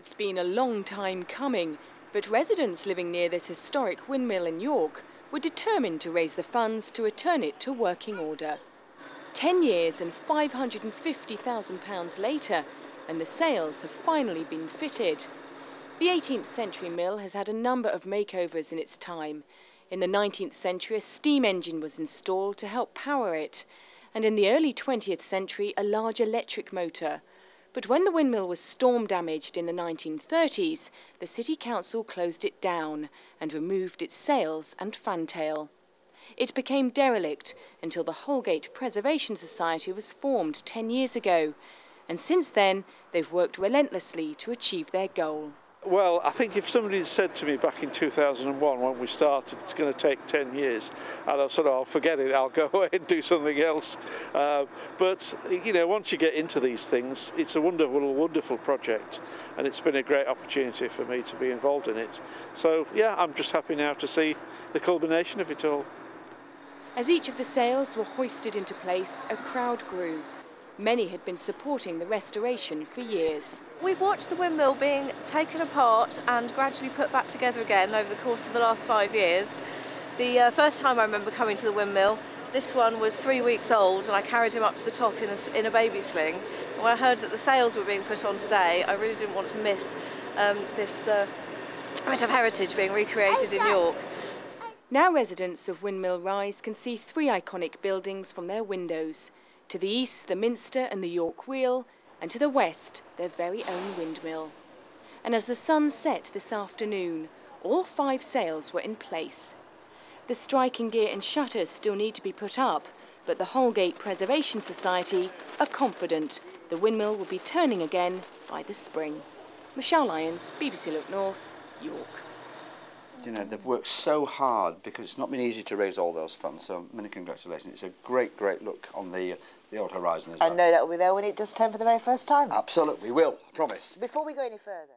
It's been a long time coming, but residents living near this historic windmill in York were determined to raise the funds to return it to working order. 10 years and £550,000 later, and the sails have finally been fitted. The 18th century mill has had a number of makeovers in its time. In the 19th century, a steam engine was installed to help power it, and in the early 20th century, a large electric motor. But when the windmill was storm damaged in the 1930s, the City Council closed it down and removed its sails and fantail. It became derelict until the Holgate Preservation Society was formed 10 years ago, and since then they've worked relentlessly to achieve their goal. Well, I think if somebody had said to me back in 2001 when we started it's going to take 10 years, I'd have said, "Oh, forget it, I'll go away and do something else." But, you know, once you get into these things, it's a wonderful, wonderful project, and it's been a great opportunity for me to be involved in it. So, yeah, I'm just happy now to see the culmination of it all. As each of the sails were hoisted into place, a crowd grew. Many had been supporting the restoration for years. We've watched the windmill being taken apart and gradually put back together again over the course of the last 5 years. The first time I remember coming to the windmill, this one was 3 weeks old and I carried him up to the top in a baby sling. And when I heard that the sails were being put on today, I really didn't want to miss this bit of heritage being recreated in York. Now residents of Windmill Rise can see 3 iconic buildings from their windows. To the east, the Minster and the York Wheel, and to the west, their very own windmill. And as the sun set this afternoon, all 5 sails were in place. The striking gear and shutters still need to be put up, but the Holgate Preservation Society are confident the windmill will be turning again by the spring. Michelle Lyons, BBC Look North, York. You know, they've worked so hard because it's not been easy to raise all those funds, so many congratulations. It's a great, great look on the old horizon. I know that will be there when it does turn for the very first time. Absolutely, we will, I promise. Before we go any further...